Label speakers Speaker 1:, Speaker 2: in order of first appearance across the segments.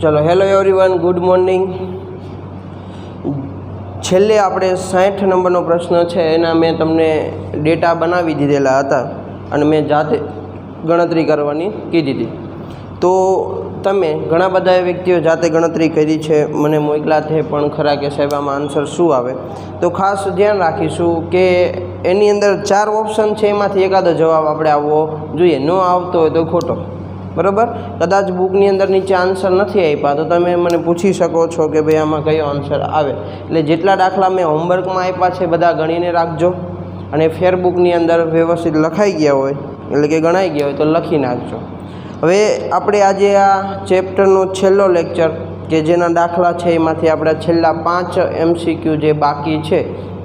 Speaker 1: चलो hello everyone, good morning. छेल्ले આપણે 60 નંબરનો પ્રશ્ન છે એના મેં તમને ડેટા બનાવી દીધેલા હતા અને મેં જાતે ગણતરી કરવાની કીધી હતી। તો તમે ઘણા બધા વ્યક્તિઓ જાતે ગણતરી કરી છે, મને મોકલા છે પણ ખરા કે સાહેબ આમાં આન્સર શું આવે। તો ખાસ ધ્યાન રાખીશું કે એની અંદર 4 ઓપ્શન છે, એમાંથી એકાદો જવાબ આપણે આવવો જોઈએ। ન આવતો હોય તો ખોટો, બરાબર। કદાચ બુકની અંદર નીચે આન્સર નથી આપ્યા તો તમે મને પૂછી શકો છો કે ભાઈ આમાં કયો આન્સર આવે। એટલે જેટલા દાખલા મેં હોમવર્કમાં આપ્યા છે બધા ગણીને રાખજો, અને ફેરબુકની અંદર વ્યવસ્થિત લખાઈ ગયા હોય એટલે કે ગણાઈ ગયા હોય તો લખી નાખજો। હવે આપણે આજે આ ચેપ્ટરનો છેલ્લો લેક્ચર કે જેના દાખલા છે એમાંથી આપણે છેલ્લા 5 MCQ જે બાકી છે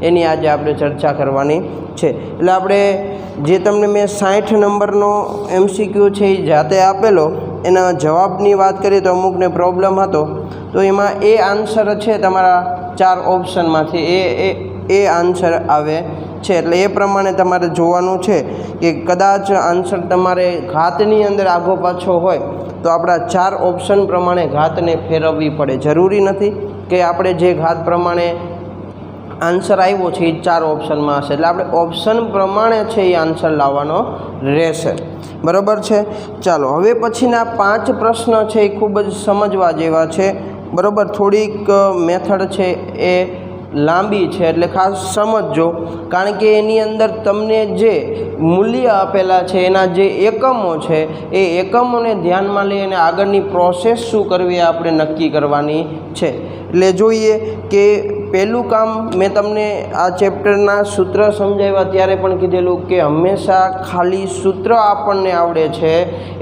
Speaker 1: એની આજે આપણે ચર્ચા કરવાની છે। એટલે આપણે જે તમને મેં 60 નંબરનો MCQ છે એ જાતે આપેલો, એના જવાબની વાત કરીએ તો અમુકને પ્રોબ્લેમ હતો, તો એમાં એ આન્સર છે તમારા 4 ઓપ્શનમાંથી એ આન્સર આવે છે। એટલે એ પ્રમાણે તમારે જોવાનું છે કે કદાચ આન્સર તમારે ઘાતની અંદર આગો પાછો હોય તો આપણા 4 ઓપ્શન પ્રમાણે ઘાતને ફેરવવી પડે। જરૂરી નથી કે આપણે જે ઘાત પ્રમાણે આન્સર આવ્યો છે એ 4 ઓપ્શનમાં હશે, એટલે આપણે ઓપ્શન પ્રમાણે છે એ આન્સર લાવવાનો રહેશે, બરાબર છે। ચાલો હવે પછીના 5 પ્રશ્ન છે એ ખૂબ જ સમજવા જેવા છે, બરાબર। થોડીક મેથડ છે એ લાંબી છે એટલે ખાસ સમજજો, કારણ કે એની અંદર તમને જે મૂલ્ય આપેલા છે એના જે એકમો છે એ એકમોને ધ્યાનમાં લઈ અને આગળની પ્રોસેસ શું કરવી એ આપણે નક્કી કરવાની છે। એટલે જોઈએ કે પહેલું કામ મેં તમને આ ચેપ્ટરના સૂત્ર સમજાવ્યા ત્યારે પણ કીધેલું કે હંમેશા ખાલી સૂત્ર આપણને આવડે છે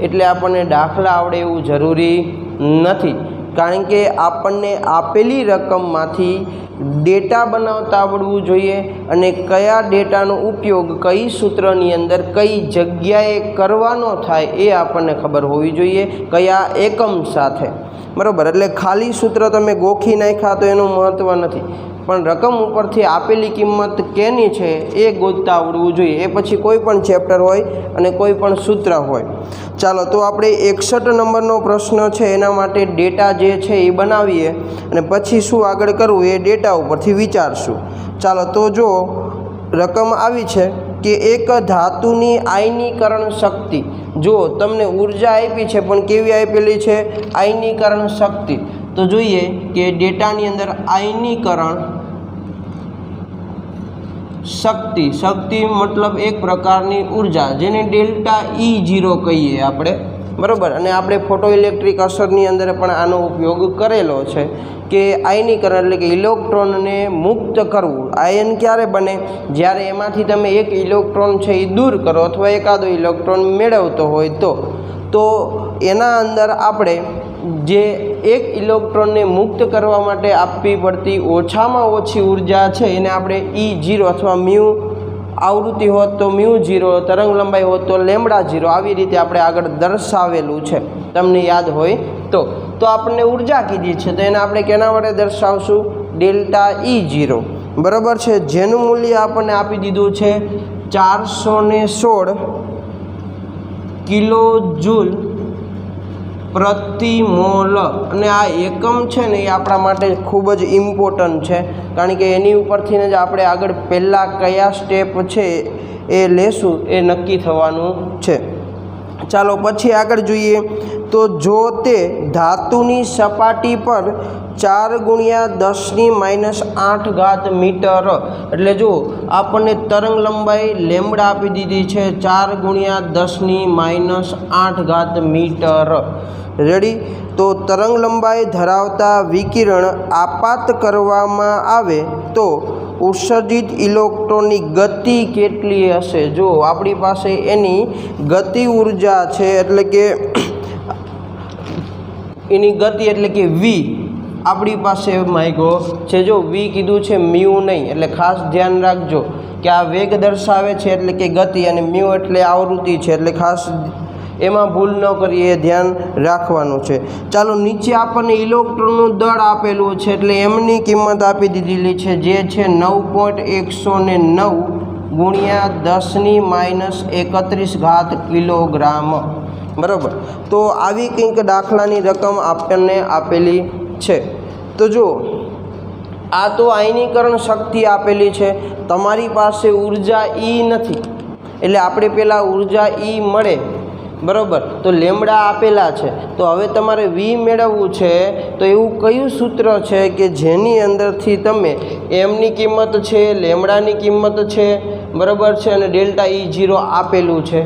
Speaker 1: એટલે આપણને દાખલા આવડે એવું જરૂરી નથી, કારણ કે આપણને આપેલી રકમમાંથી ડેટા બનાવતા આવડવું જોઈએ અને કયા ડેટાનો ઉપયોગ કઈ સૂત્રની અંદર કઈ જગ્યાએ કરવાનો થાય એ આપણને ખબર હોવી જોઈએ, કયા એકમ સાથે, બરાબર। એટલે ખાલી સૂત્ર તમે ગોખી નાખ્યા તો એનું મહત્ત્વ નથી, પણ રકમ ઉપરથી આપેલી કિંમત કેની છે એ ગોતતા આવડવું જોઈએ, એ પછી કોઈ પણ ચેપ્ટર હોય અને કોઈ પણ સૂત્ર હોય। ચાલો તો આપણે 61 નંબરનો પ્રશ્ન છે એના માટે ડેટા જે છે એ બનાવીએ અને પછી શું આગળ કરવું એ ડેટા ઉપરથી વિચારશું। ચાલો તો જો રકમ આવી છે કે એક ધાતુની આયનીકરણ શક્તિ, જો તમને ઉર્જા આપી છે પણ કેવી આપેલી છે, આયનીકરણ શક્તિ। તો જોઈએ કે ડેટાની અંદર આયનીકરણ શક્તિ મતલબ એક પ્રકારની ઉર્જા જેને ડેલ્ટા E0 કહીએ આપણે, બરાબર। અને આપણે ફોટો ઇલેક્ટ્રિક અસરની અંદર પણ આનો ઉપયોગ કરેલો છે કે આયનીકરણ એટલે કે ઇલેક્ટ્રોનને મુક્ત કરવું। આયન ક્યારે બને, જ્યારે એમાંથી તમે એક ઇલેક્ટ્રોન છે એ દૂર કરો અથવા એકાદો ઇલેક્ટ્રોન મેળવતો હોય તો એના અંદર આપણે જે એક ઇલેક્ટ્રોનને મુક્ત કરવા માટે આપવી પડતી ઓછામાં ઓછી ઉર્જા છે એને આપણે E0 અથવા મ્યુ આવૃત્તિ હોત તો મ્યુ0, તરંગ લંબાઈ હોત તો λ0, આવી રીતે આપણે આગળ દર્શાવેલું છે, તમને યાદ હોય તો આપણને ઉર્જા કીધી છે તો એને આપણે કેના વડે દર્શાવશું, ડેલ્ટા E0, બરાબર છે। જેનું મૂલ્ય આપણને આપી દીધું છે 416 કિલો જૂલ પ્રતિ મોલ, અને આ એકમ છે ને એ આપણા માટે ખૂબ જ ઇમ્પોર્ટન્ટ છે, કારણ કે એની ઉપરથી જ આપણે આગળ પહેલાં કયા સ્ટેપ છે એ લેશું એ નક્કી થવાનું છે। ચાલો પછી આગળ જોઈએ તો જો તે ધાતુની સપાટી પર 4 × 10⁻8 મીટર, એટલે જો આપણને તરંગ લંબાઈ લેમ્બડા આપી દીધી છે 4 × 10⁻8 મીટર, રેડી। તો તરંગ લંબાઈ ધરાવતા વિકિરણ આપાત કરવામાં આવે તો ઉત્સર્જિત ઇલેક્ટ્રોનની ગતિ કેટલી હશે। જો આપણી પાસે એની ગતિ ઉર્જા છે એટલે કે એની ગતિ એટલે કે v આપણી પાસે માગ્યો છે, જો v કીધું છે મ્યુ નહીં, એટલે ખાસ ધ્યાન રાખજો કે આ વેગ દર્શાવે છે એટલે કે ગતિ, અને મ્યુ એટલે આવૃત્તિ છે, એટલે ખાસ એમાં ભૂલ ન કરીએ, ધ્યાન રાખવાનું છે। ચાલો નીચે આપણને ઇલેક્ટ્રોનનું દળ આપેલું છે એટલે એમની કિંમત આપી દીધેલી છે જે છે 9.109 × 10⁻31 કિલોગ્રામ, બરાબર. તો આવી કંઈક દાખલાની રકમ આપણને આપેલી છે. તો જો આ તો આયનીકરણ શક્તિ આપેલી છે, તમારી પાસે ઉર્જા E નથી, એટલે આપણે પહેલાં ઉર્જા E મળે, બરાબર. તો લેમડા આપેલા છે, તો હવે તમારે V મેળવવું છે. તો એવું કયું સૂત્ર છે કે જેની અંદરથી તમે એમની કિંમત છે, લેમડાની કિંમત છે, બરાબર છે, અને ડેલ્ટા E0 આપેલું છે,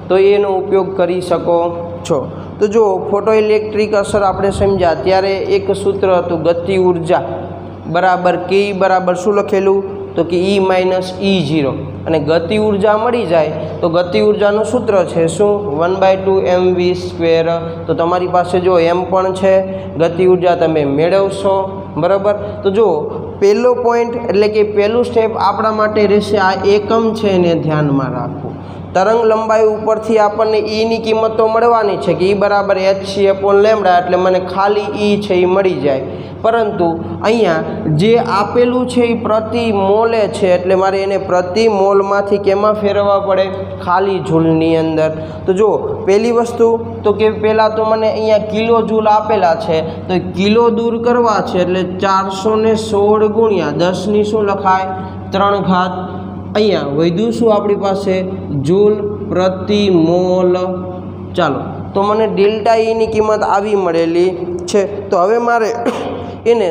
Speaker 1: તો એનો ઉપયોગ કરી શકો છો. તો જો ફોટો ઇલેક્ટ્રિક અસર આપણે સમજ્યા ત્યારે એક સૂત્ર હતું ગતિ ઉર્જા બરાબર કે બરાબર શું લખેલું, તો કે E - E0, અને ગતિ ઉર્જા મળી જાય તો ગતિ ઉર્જાનું સૂત્ર છે શું, 1/2 mv². તો તમારી પાસે જો એમ પણ છે, ગતિ ઉર્જા તમે મેળવશો, બરાબર. તો જો પહેલો પોઈન્ટ એટલે કે પહેલું સ્ટેપ આપણા માટે રહેશે આ એકમ છે એને ધ્યાનમાં રાખવું. તરંગ લંબાઈ ઉપરથી આપણને Eની કિંમત તો મળવાની છે કે E બરાબર hc/λ, એટલે મને ખાલી E છે એ મળી જાય. પરંતુ અહીંયા જે આપેલું છે એ પ્રતિ મોલે છે, એટલે મારે એને પ્રતિ મોલમાંથી કેમાં ફેરવવા પડે, ખાલી જૂલની અંદર. તો જો પહેલી વસ્તુ તો કે પહેલાં તો મને અહીંયા કિલો જૂલ આપેલા છે, તો કિલો દૂર કરવા છે એટલે 416 ગુણ્યા 10ની શું લખાય 3 ઘાત. અહીંયા વધ્યું શું આપણી પાસે, જૂલ પ્રતિ મોલ. ચાલો, તો મને ડેલ્ટા Eની કિંમત આવી મળેલી છે. તો હવે મારે એને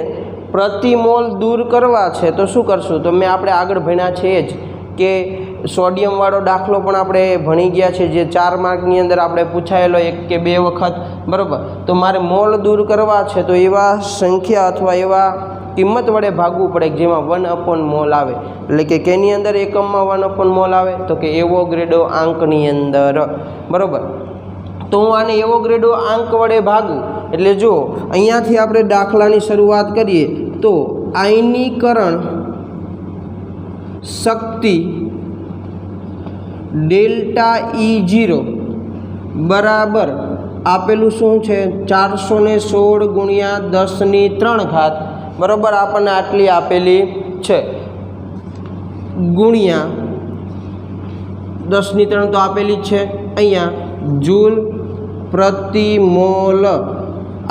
Speaker 1: પ્રતિ મોલ દૂર કરવા છે, તો શું કરશું, તો મેં આપણે આગળ ભણ્યા છે જ કે સોડિયમવાળો દાખલો પણ આપણે ભણી ગયા છે, જે 4 માર્કની અંદર આપણે પૂછાયેલો 1 કે 2 વખત, બરાબર. તો મારે મોલ દૂર કરવા છે, તો એવા સંખ્યા અથવા એવા કિંમત વડે ભાગવું પડે જેમાં 1/મોલ આવે, એટલે કે કેની અંદર એકમમાં 1/મોલ આવે, તો કે એવોગ્રેડો આંકની અંદર, બરાબર. તો હું આને એવોગ્રેડો આંક વડે ભાગું એટલે જો અહીંયાથી આપણે દાખલાની શરૂઆત કરીએ તો આયનીકરણ શક્તિ ડેલ્ટા E0 બરાબર આપેલું શું છે 416 ગુણ્યા 10ની 3 ઘાત, બરાબર આપણને આટલી આપેલી છે, ગુણ્યા 10ની 3 તો આપેલી જ છે. અહીંયા જૂલ પ્રતિ મોલ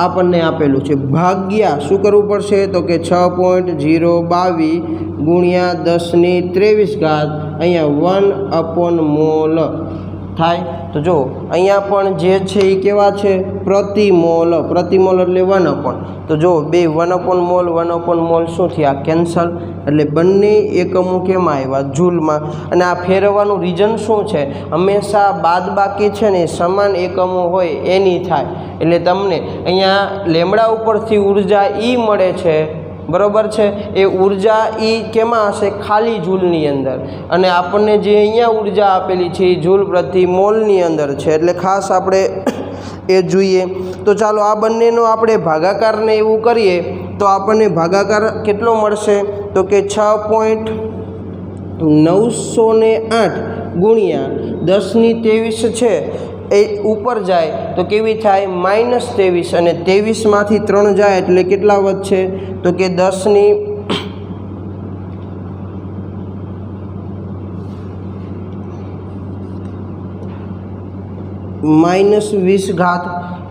Speaker 1: આપણને આપેલું છે, ભાગ્યા શું કરવું પડશે, તો કે 6.022 ગુણ્યા 10ની 23 ઘાત, અહીંયા 1/મોલ થાય. તો જો અહીંયા પણ જે છે એ કેવા છે, પ્રતિ મોલ, પ્રતિ મોલ એટલે 1/. તો જો બે 1/મોલ 1/મોલ શું થયા, કેન્સલ, એટલે બંને એકમો કેમાં આવ્યા, જૂલમાં. અને આ ફેરવવાનું રીઝન શું છે, હંમેશા બાદબાકી છે ને સમાન એકમો હોય એની થાય, એટલે તમને અહીંયા લેમડા ઉપરથી ઉર્જા E મળે છે, બરાબર છે. એ ઉર્જા E કેમાં હશે, ખાલી જૂલની અંદર, અને આપણને જે અહીંયા ઉર્જા આપેલી છે એ જૂલ પ્રતિ મોલની અંદર છે, એટલે ખાસ આપણે એ જોઈએ. તો ચાલો આ બંનેનો આપણે ભાગાકારને એવું કરીએ તો આપણને ભાગાકાર કેટલો મળશે, તો કે 6.908 ગુણ્યા 10ની 23 છે એ ઉપર જાય તો કેવી થાય, -23, અને 23માંથી 3 જાય એટલે કેટલા વધશે, તો કે 10ની -20 ઘાત,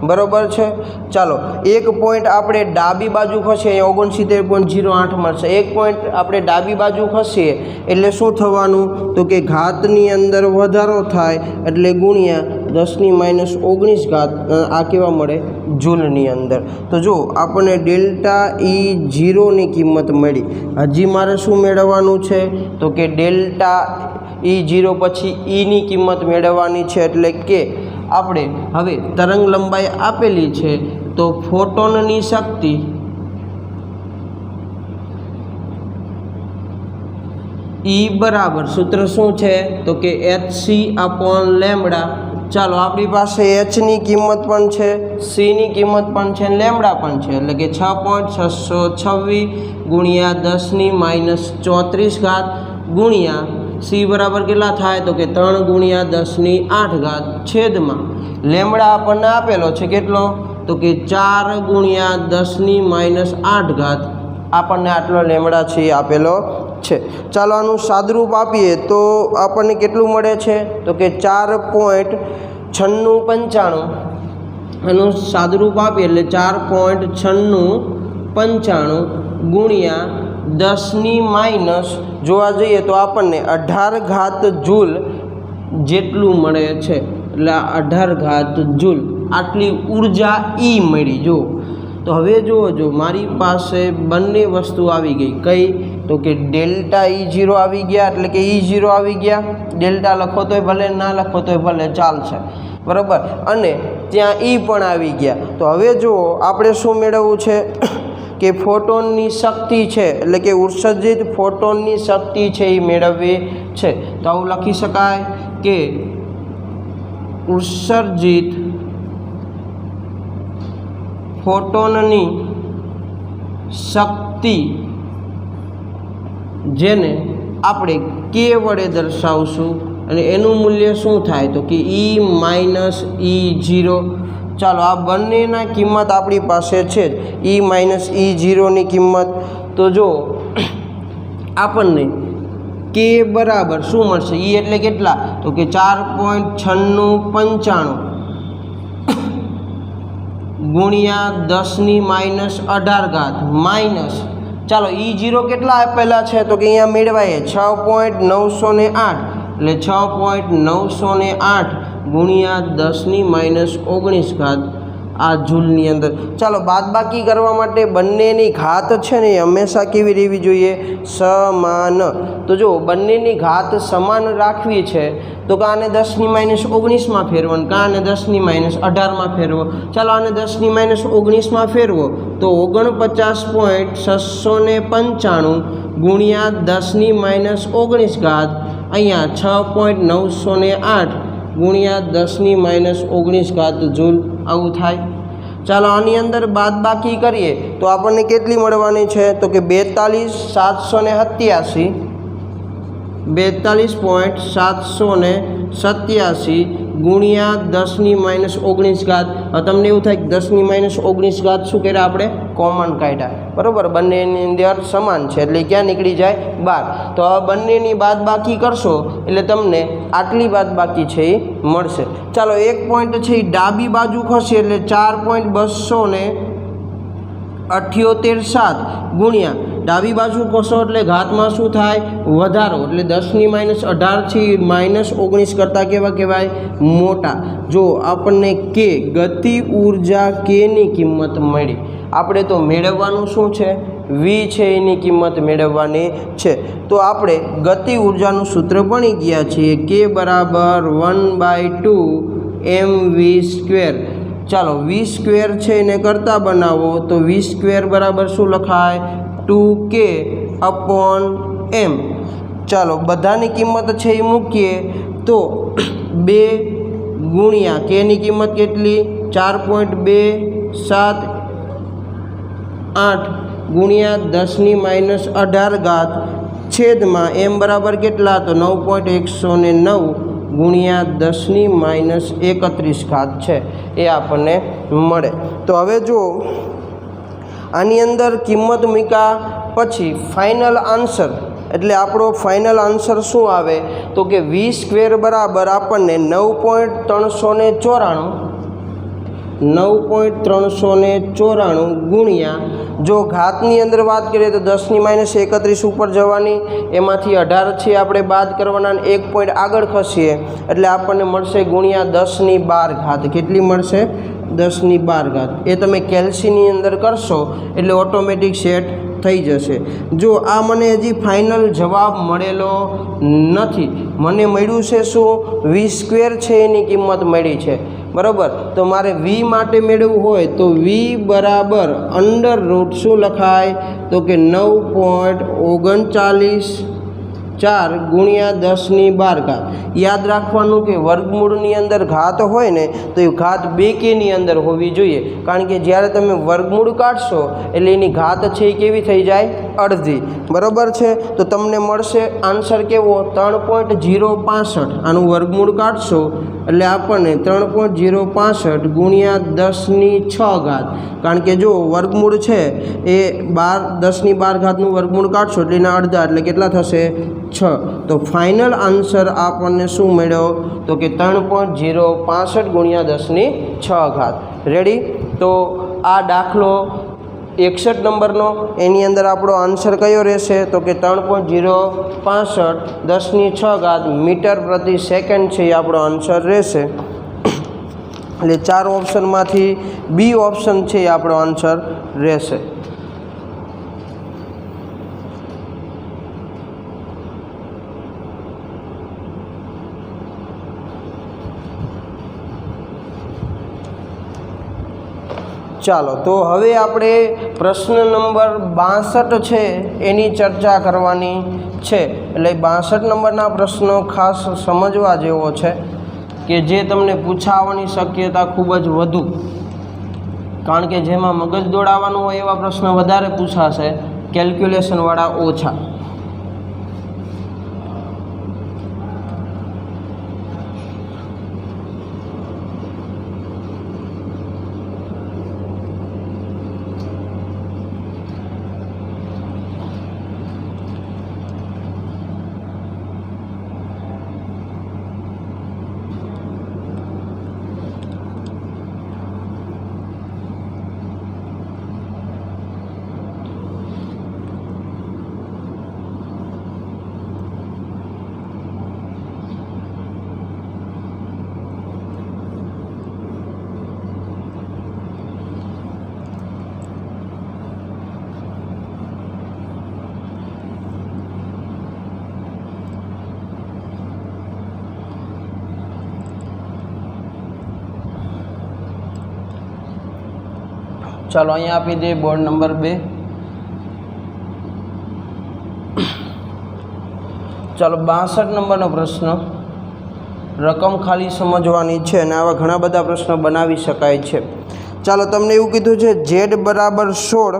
Speaker 1: બરાબર છે. ચાલો એક પોઈન્ટ આપણે ડાબી બાજુ ખસીએ, 69.08 મળશે. એક પોઈન્ટ આપણે ડાબી બાજુ ખસીએ એટલે શું થવાનું, તો કે ઘાતની અંદર વધારો થાય એટલે ગુણ્યા 10ની -19 ઘાત, આ કેવા મળે, જૂલની અંદર. તો જો આપણને ડેલ્ટા E0ની કિંમત મળી. હજી મારે શું મેળવવાનું છે, તો કે ડેલ્ટા E0 પછી Eની કિંમત મેળવવાની છે, એટલે કે આપણે હવે તરંગ લંબાઈ આપેલી છે તો ફોટોનની શક્તિ E બરાબર સૂત્ર શું છે, તો કે hc/λ. ચાલો આપણી પાસે hની કિંમત પણ છે, cની કિંમત પણ છે, લેમડા પણ છે, એટલે કે 6.626 ગુણ્યા 10ની -34 ઘાત ગુણ્યા C બરાબર કેટલા થાય, તો કે 3 ગુણ્યા 10ની 8 ઘાત છેદમાં લેમડા આપણને આપેલો છે કેટલો, તો કે 4 ગુણ્યા 10ની -8 ઘાત, આપણને આટલો લેમડા છે એ આપેલો છે. ચાલો આનું સાદરૂપ આપીએ તો આપણને કેટલું મળે છે, તો કે 4.908 9695 એનું સાદુરૂપ આપીએ એટલે 4.9695 ગુણ્યા 10 જોવા જઈએ તો આપણને 18 ઘાત જૂલ જેટલું મળે છે। એટલે 18 ઘાત જૂલ આટલી ઉર્જા ઈ મળી। જો તો હવે જો મારી પાસે બંને વસ્તુ આવી ગઈ, કઈ તો કે ડેલ્ટા E0 આવી ગયા, એટલે કે E0 આવી ગયા, ડેલ્ટા લખો તોય ભલે, ના લખો તોય ભલે ચાલશે, બરાબર, અને ત્યાં ઈ પણ આવી ગયા। તો હવે જો આપણે શું મેળવવું છે કે ફોટોનની શક્તિ છે, એટલે કે ઉત્સર્જિત ફોટોનની શક્તિ છે એ મેળવવી છે। તો આવું લખી શકાય કે ઉત્સર્જિત ફોટોનની શક્તિ જેને આપણે કે વડે દર્શાવશું અને એનું મૂલ્ય શું થાય તો કે E-E0। ચાલો આ બંનેના કિંમત આપણી પાસે છે જ, E-E0ની કિંમત। તો જો આપણને કે બરાબર શું મળશે, E એટલે કેટલા તો કે 4.9695 ગુણ્યા 10 ઘાત માઇનસ, ચાલો E0 કેટલા આપેલા છે તો કે અહીંયા મેળવાય 6.908 એટલે 6.908 ગુણ્યા 10 ઘાત આ જૂલની અંદર। ચાલો બાદબાકી કરવા માટે બંનેની ઘાત છે ને એ હંમેશા કેવી રહેવી જોઈએ, સમાન। તો જો બંનેની ઘાત સમાન રાખવી છે તો કે આને 10 - ફેરવો, આને 10 - 18 ફેરવો। ચાલો આને 10 - 19 ફેરવો તો 49.695 ગુણ્યા 10 - ઘાત અહીંયા 6.908 ગુણ્યા 10 - ઘાત જૂલ આવું થાય। ચાલો આની અંદર બાદબાકી કરીએ તો આપણને કેટલી મળવાની છે તો કે 42.787 ગુણ્યા 10 - ઘાત। હવે તમને એવું થાય કે 10 - ઘાત શું કર્યા આપણે કોમન કાઢ્યા, બરાબર, બંનેની અંદર સમાન છે એટલે ક્યાં નીકળી જાય બહાર। તો હવે બંનેની બાદબાકી કરશો એટલે તમને આટલી બાદબાકી છે એ મળશે। ચાલો એક પોઈન્ટ છે એ ડાબી બાજુ ખસે એટલે 4.278 ગુણ્યા ડાબી બાજુ ખસો એટલે ઘાતમાં શું થાય વધારો, એટલે 10 - 18 થી -19 કરતાં કેવા કહેવાય મોટા। જો આપણને કે ગતિ ઉર્જા કેની કિંમત મળી, આપણે તો મેળવવાનું શું છે v છે એની કિંમત મેળવવાની છે। તો આપણે ગતિ ઉર્જાનું સૂત્ર ભણી ગયા છીએ, કે બરાબર 1/2 mv²। ચાલો v² છે એને કરતાં બનાવો તો v² બરાબર શું લખાય 2k/m। ચાલો બધાની કિંમત છે એ મૂકીએ તો 2 ગુણ્યા કેની કિંમત કેટલી 4.278 ગુણ્યા 10 - 18 ઘાત છેદમાં m બરાબર કેટલા તો 9.109 ગુણ્યા 10 - 31 ઘાત છે એ આપણને મળે। તો હવે જો આની અંદર કિંમત મૂક્યા પછી ફાઇનલ આન્સર, એટલે આપણો ફાઇનલ આન્સર શું આવે તો કે v² બરાબર આપણને 9.394 ગુણ્યા, જો ઘાતની અંદર વાત કરીએ તો 10 - 31 ઉપર જવાની, એમાંથી 18 છે આપણે બાદ કરવાના, 1 પોઈન્ટ આગળ ખસીએ એટલે આપણને મળશે ગુણ્યા 10 ઘાત। કેટલી મળશે 10 ઘાત। એ તમે કેલ્સીની અંદર કરશો એટલે ઓટોમેટિક સેટ થઈ જશે। જો આ મને હજી ફાઇનલ જવાબ મળેલો નથી, મને મળ્યું છે શું v² છે એની કિંમત મળી છે, બરાબર। તો મારે v માટે મેળવવું હોય તો v બરાબર √ શું લખાય તો કે 9.39 ગુણ્યા 10 ઘાત। યાદ રાખવાનું કે વર્ગમૂળની અંદર ઘાત હોય ને તો એ ઘાત 2kની અંદર હોવી જોઈએ, કારણ કે જ્યારે તમે વર્ગમૂળ કાઢશો એટલે એની ઘાત છે એ કેવી થઈ જાય અડધી, બરાબર છે। તો તમને મળશે આન્સર કેવો 3.065, આનું વર્ગમૂળ કાઢશો એટલે આપણને 3.065 ગુણ્યા 10 ઘાત, કારણ કે જો વર્ગમૂળ છે એ 10 ઘાતનું વર્ગમૂળ કાઢશો એટલે એના અડધા એટલે કેટલા થશે 6 તો ફાઇનલ આન્સર આપણને શું મળ્યો તો કે 3.065 ગુણ્યા 10⁶ રેડી। તો આ દાખલો 61 નંબરનો એની અંદર આપણો આન્સર કયો રહેશે તો કે 3.065 10⁶ મીટર પ્રતિ સેકન્ડ છે એ આપણો આન્સર રહેશે। એટલે 4 ઓપ્શનમાંથી બી ઓપ્શન છે એ આપણો આન્સર રહેશે। ચાલો તો હવે આપણે પ્રશ્ન નંબર 62 છે એની ચર્ચા કરવાની છે। એટલે 62 નંબરના પ્રશ્નો ખાસ સમજવા જેવો છે કે જે તમને પૂછાવાની શક્યતા ખૂબ જ વધુ, કારણ કે જેમાં મગજ દોડાવવાનું હોય એવા પ્રશ્નો વધારે પૂછાશે, કેલ્ક્યુલેશનવાળા ઓછા। ચાલો અહીંયા આપી દઈએ બોર્ડ નંબર 2। ચાલો 62 નંબરનો પ્રશ્ન, રકમ ખાલી સમજવાની છે અને આવા ઘણા બધા પ્રશ્નો બનાવી શકાય છે। ચાલો તમને એવું કીધું છે Z બરાબર 16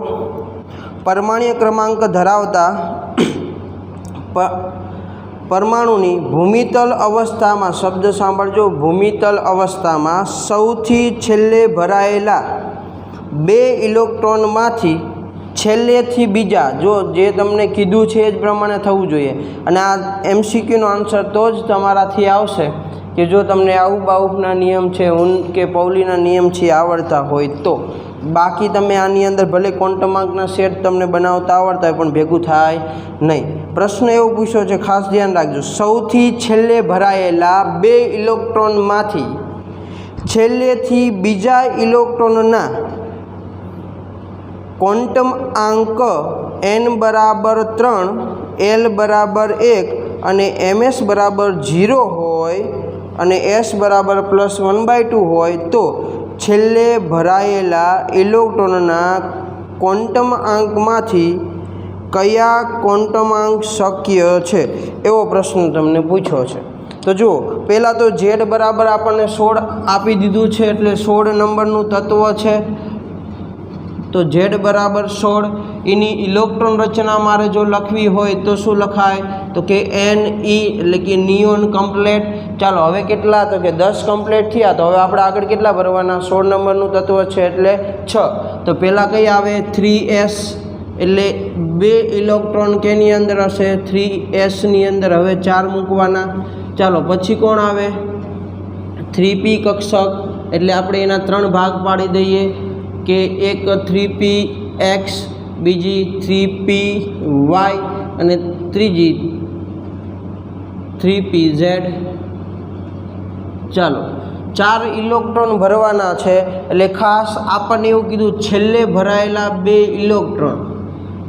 Speaker 1: પરમાણ્વીય ક્રમાંક ધરાવતા પરમાણુની ભૂમિતલ અવસ્થામાં, શબ્દ સાંભળજો, ભૂમિતલ અવસ્થામાં સૌથી છેલ્લે ભરાયેલા 2 ઇલેક્ટ્રોનમાંથી છેલ્લેથી બીજા, જો જે તમને કીધું છે એ જ પ્રમાણે થવું જોઈએ। અને આ MCQનો આન્સર તો જ તમારાથી આવશે કે જો તમને આઉબાઉફના નિયમ છે કે પૌલીના નિયમ છે આવડતા હોય તો। બાકી તમે આની અંદર ભલે ક્વોન્ટમાર્કના સેટ તમને બનાવતા આવડતા હોય પણ ભેગું થાય નહીં। પ્રશ્ન એવો પૂછ્યો છે, ખાસ ધ્યાન રાખજો, સૌથી છેલ્લે ભરાયેલા 2 ઇલેક્ટ્રોનમાંથી છેલ્લેથી બીજા ઇલેક્ટ્રોનના ક્વોન્ટમ આંક n બરાબર 3, l બરાબર 1 અને ms બરાબર 0 હોય અને s બરાબર +1/2 હોય તો છેલ્લે ભરાયેલા ઇલેક્ટ્રોનના ક્વોન્ટમ આંકમાંથી કયા ક્વોન્ટમ આંક શક્ય છે એવો પ્રશ્ન તમને પૂછ્યો છે। તો જુઓ, પહેલાં તો Z બરાબર આપણને 16 આપી દીધું છે, એટલે 16 નંબરનું તત્વ છે। તો Z બરાબર 16 એની ઇલેક્ટ્રોન રચના મારે જો લખવી હોય તો શું લખાય તો કે Ne એટલે કે નિયોન કમ્પ્લેટ। ચાલો હવે કેટલા તો કે 10 કમ્પ્લેટ થયા, તો હવે આપણે આગળ કેટલા ભરવાના, 16 નંબરનું તત્વ છે એટલે 6। તો પહેલાં કઈ આવે 3s એટલે 2 ઇલેક્ટ્રોન કેની અંદર હશે 3sની અંદર, હવે 4 મૂકવાના। ચાલો પછી કોણ આવે 3p કક્ષક, એટલે આપણે એના 3 ભાગ પાડી દઈએ કે એક 3px, બીજી 3py અને ત્રીજી 3pz। ચાલો 4 ઇલેક્ટ્રોન ભરવાના છે, એટલે ખાસ આપણને એવું કીધું છેલ્લે ભરાયેલા 2 ઇલેક્ટ્રોન,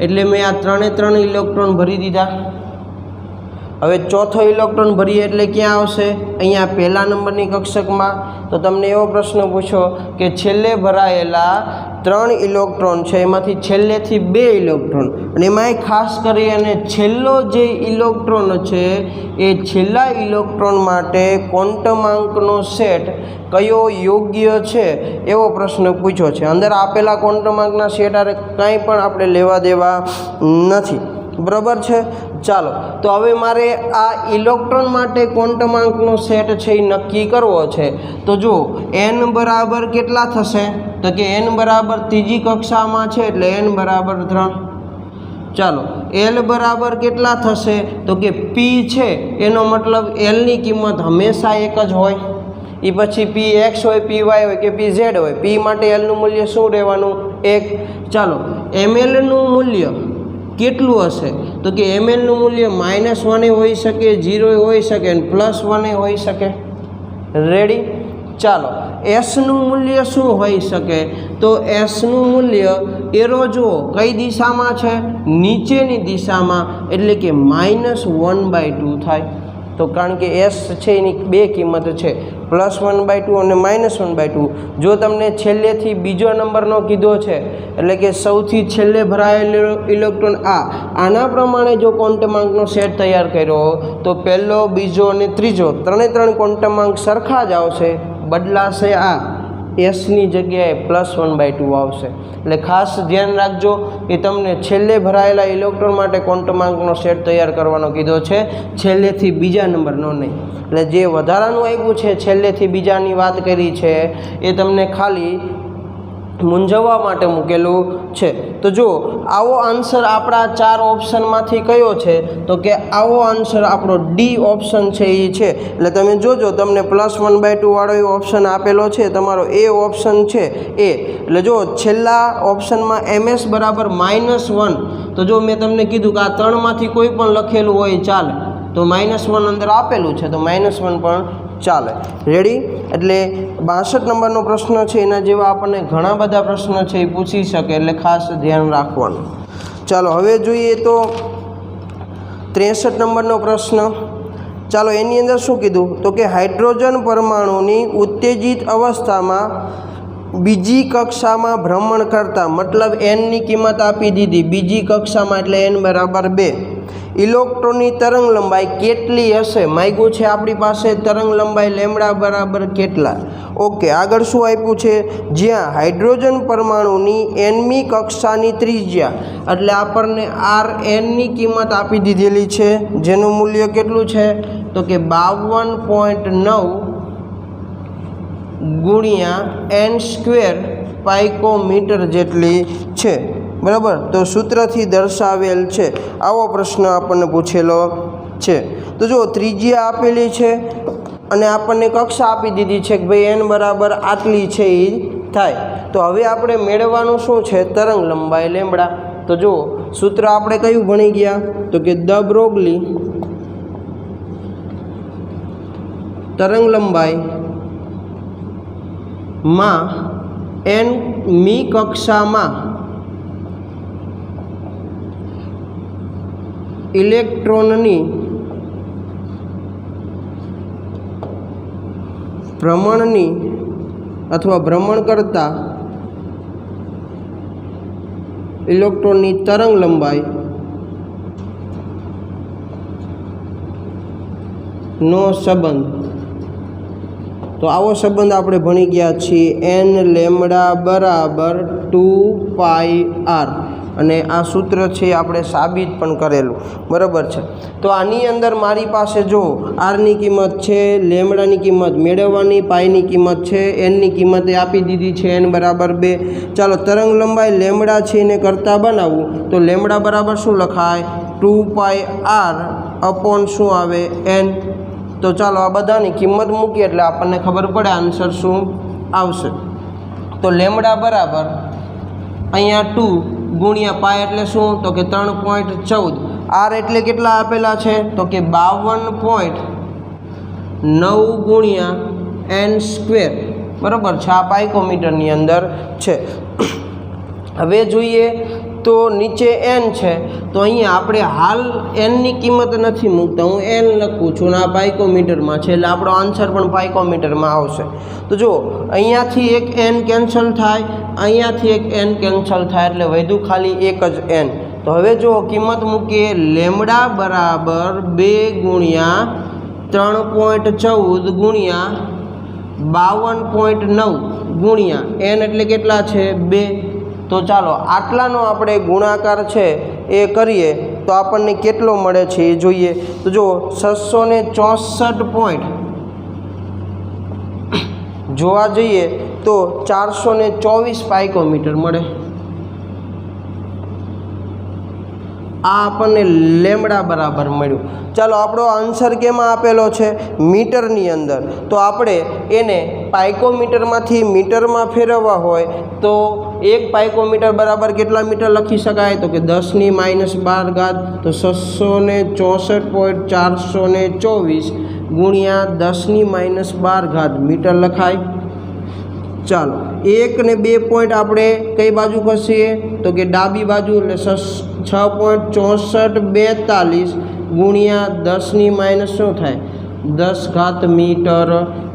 Speaker 1: એટલે મેં આ 3 ઇલેક્ટ્રોન ભરી દીધા। હવે ચોથો ઇલેક્ટ્રોન ભરીએ એટલે ક્યાં આવશે, અહીંયા પહેલા નંબરની કક્ષકમાં। તો તમને એવો પ્રશ્ન પૂછો કે છેલ્લે ભરાયેલા 3 ઇલેક્ટ્રોન છે એમાંથી છેલ્લેથી 2 ઇલેક્ટ્રોન, અને એમાંય ખાસ કરી અને છેલ્લો જે ઇલેક્ટ્રોન છે એ છેલ્લા ઇલેક્ટ્રોન માટે ક્વોન્ટમાંકનો સેટ કયો યોગ્ય છે એવો પ્રશ્ન પૂછ્યો છે। અંદર આપેલા ક્વોન્ટમાંકના સેટ આરે કાંઈ પણ આપણે લેવા દેવા નથી, બરાબર છે। ચાલો તો હવે મારે આ ઇલેક્ટ્રોન માટે ક્વોન્ટમાંકનો સેટ છે એ નક્કી કરવો છે। તો જો n બરાબર કેટલા થશે તો કે n બરાબર ત્રીજી કક્ષામાં છે એટલે n બરાબર 3, ચાલો એલ બરાબર કેટલા થશે તો કે પી છે એનો મતલબ એલની કિંમત હંમેશા એક જ હોય, એ પછી પી એક્સ હોય, પી વાય હોય કે પી ઝેડ હોય, પી માટે એલનું મૂલ્ય શું રહેવાનું? 1. ચાલો એમએલનું મૂલ્ય કેટલું હશે તો કે એમએલનું મૂલ્ય -1 હોઈ શકે, 0 હોઈ શકે અને +1 હોઈ શકે. રેડી? ચાલો એસનું મૂલ્ય શું હોઈ શકે તો એસનું મૂલ્ય એરો જુઓ કઈ દિશામાં છે? નીચેની દિશામાં, એટલે કે -1/2 થાય. તો કારણ કે એસ છે એની બે કિંમત છે, +1/2 અને -1/2. જો તમને છેલ્લેથી બીજો નંબરનો કીધો છે એટલે કે સૌથી છેલ્લે ભરાયેલો ઇલેક્ટ્રોન આના પ્રમાણે જો ક્વોન્ટમાંકનો સેટ તૈયાર કર્યો તો પહેલો, બીજો અને ત્રીજો ત્રણે ક્વોન્ટમાંક સરખા જ આવશે, બદલાશે એસની જગ્યાએ +1/2 આવશે. એટલે ખાસ ધ્યાન રાખજો કે તમને છેલ્લે ભરાયેલા ઇલેક્ટ્રોન માટે ક્વોન્ટમાંકનો સેટ તૈયાર કરવાનો કીધો છે, છેલ્લેથી બીજા નંબરનો નહીં. એટલે જે વધારાનું આવ્યું છે છેલ્લેથી બીજાની વાત કરી છે એ તમને ખાલી મૂંઝવવા માટે મૂકેલું છે. તો જો આવો આન્સર આપણા 4 ઓપ્શનમાંથી કયો છે તો કે આવો આન્સર આપણો ડી ઓપ્શન છે એ છે. એટલે તમે જોજો તમને +1/2 વાળો એ ઓપ્શન આપેલો છે, તમારો એ ઓપ્શન છે એ. એટલે જો છેલ્લા ઓપ્શનમાં MS બરાબર -1, તો જો મેં તમને કીધું કે આ 3માંથી કોઈ પણ લખેલું હોય ચાલે, તો -1 અંદર આપેલું છે તો -1 પણ ચાલે. રેડી? એટલે 62 નંબરનો પ્રશ્ન છે એના જેવા આપણને ઘણા બધા પ્રશ્નો છે એ પૂછી શકે, એટલે ખાસ ધ્યાન રાખવાનું. ચાલો હવે જોઈએ તો 63 નંબરનો પ્રશ્ન. ચાલો એની અંદર શું કીધું તો કે હાઇડ્રોજન પરમાણુની ઉત્તેજિત અવસ્થામાં બીજી કક્ષામાં ભ્રમણ કરતા, મતલબ એનની કિંમત આપી દીધી બીજી કક્ષામાં, એટલે n બરાબર 2. ઇલેક્ટ્રોનની તરંગ લંબાઈ કેટલી હશે? માગ્યું છે આપણી પાસે તરંગ લંબાઈ લેમ્બડા બરાબર કેટલા. ઓકે, આગળ શું આપ્યું છે? જ્યાં હાઇડ્રોજન પરમાણુની nમી કક્ષાની ત્રિજ્યા, એટલે આપણને Rnની કિંમત આપી દીધેલી છે, જેનું મૂલ્ય કેટલું છે તો કે 52.9 ગુણ્યા n² પાઇકોમીટર જેટલી છે. બરાબર? તો સૂત્રથી દર્શાવેલ છે. આવો પ્રશ્ન આપણને પૂછેલો છે. તો જો ત્રિજ્યા આપેલી છે અને આપણને કક્ષા આપી દીધી છે કે ભાઈ n બરાબર આટલી છે એ થાય. તો હવે આપણે મેળવવાનું શું છે? તરંગ લંબાઈ લેમ્બડા. તો જો સૂત્ર આપણે કયું ભણી ગયા તો કે દ બ્રોગલી તરંગ લંબાઈ માં nમી કક્ષામાં ઇલેક્ટ્રોનની ભ્રમણની અથવા ભ્રમણ કરતા ઇલેક્ટ્રોનની તરંગ લંબાઈ નો સંબંધ. તો આવો સંબંધ આપણે ભણી ગયા છીએ, n લેમ્બડા બરાબર 2πr, અને આ સૂત્ર છે આપણે સાબિત પણ કરેલું. બરાબર છે? તો આની અંદર મારી પાસે જો આરની કિંમત છે, લેમ્બડાની કિંમત મેળવવાની, પાઈની કિંમત છે, એનની કિંમત એ આપી દીધી છે n બરાબર 2. ચાલો તરંગ લંબાઈ લેમ્બડા છે એને કરતાં બનાવવું તો લેમ્બડા બરાબર શું લખાય? 2πr અપોન શું આવે? n. તો ચાલો આ બધાની કિંમત મૂકીએ એટલે આપણને ખબર પડે આન્સર શું આવશે. તો લેમ્બડા બરાબર અહીંયા 2 ગુણ્યા પાય એટલે શું તો કે 3.14. આર એટલે કેટલા આપેલા છે તો કે 52.9 ગુણ્યા n². બરાબર છે? આ પાઇકોમીટરની અંદર છે. હવે જોઈએ તો નીચે n છે, તો અહીંયા આપણે હાલ nની કિંમત નથી મૂકતા, હું n લખું છું અને આ પાઇકોમીટરમાં છે એટલે આપણો આન્સર પણ પાઇકોમીટરમાં આવશે. તો જો અહીંયાથી એક n કેન્સલ થાય, અહીંયાથી એક n કેન્સલ થાય, એટલે વધ્યું ખાલી એક જ n. તો હવે જો કિંમત મૂકીએ, લેમ્બડા બરાબર 2 ગુણ્યા 3.14 ગુણ્યા 52.9 ગુણ્યા n એટલે કેટલા છે? 2. તો ચાલો આટલાનો આપણે ગુણાકાર છે એ કરીએ તો આપણને કેટલો મળે છે એ જોઈએ. તો જો 664 પોઈન્ટ જોવા જઈએ તો 424 પાઇકોમીટર મળે. આ આપણને લેમડા બરાબર મળ્યું. ચાલો આપણો આન્સર કેમાં આપેલો છે? મીટરની અંદર. તો આપણે એને પાઇકોમીટરમાંથી મીટરમાં ફેરવવા હોય તો 1 પાઇકોમીટર બરાબર કેટલા મીટર લખી શકાય? તો કે 10⁻12 તો 664.424 ગુણ્યા 10⁻12 મીટર લખાય. ચાલો 1 ને 2 પોઈન્ટ આપણે કઈ બાજુ ખસીએ? તો કે ડાબી બાજુ, એટલે 6.6442 ગુણ્યા 10⁻, શું થાય? 10 મીટર,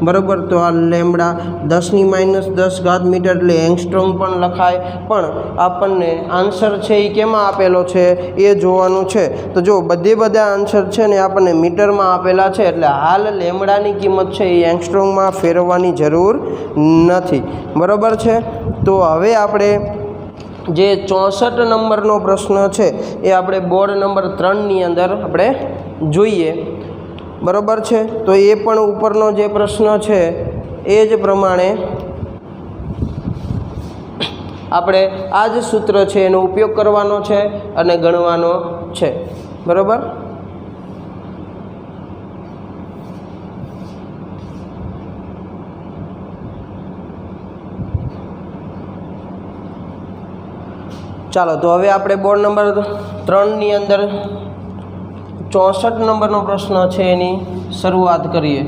Speaker 1: બરાબર. તો આ લેમડા 10⁻10 મીટર એટલે એંગસ્ટ્રોમ પણ લખાય. પણ આપણને આન્સર છે એ કેમાં આપેલો છે એ જોવાનું છે. તો જો બધા આન્સર છે ને આપણને મીટરમાં આપેલા છે, એટલે હાલ લેમડાની કિંમત છે એ એંગસ્ટ્રોમમાં ફેરવવાની જરૂર નથી, બરાબર છે. તો હવે આપણે જે 64 નંબરનો પ્રશ્ન છે એ આપણે બોર્ડ નંબર 3ની અંદર આપણે જોઈએ, બરાબર છે. તો એ પણ ઉપરનો જે પ્રશ્ન છે એ જ પ્રમાણે આપણે આ જ સૂત્ર છે એનો ઉપયોગ કરવાનો છે અને ગણવાનો છે, બરાબર. ચાલો તો હવે આપણે બોર્ડ નંબર 3ની અંદર 64 નંબરનો પ્રશ્ન છે એની શરૂઆત કરીએ.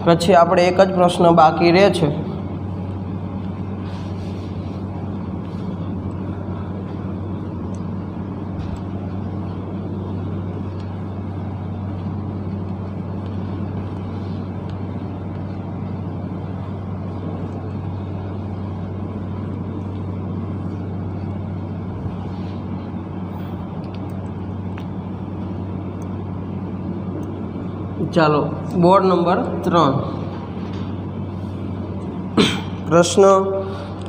Speaker 1: પછી આપણે એક જ પ્રશ્ન બાકી રહે છે. ચાલો બોર્ડ નંબર 3 પ્રશ્ન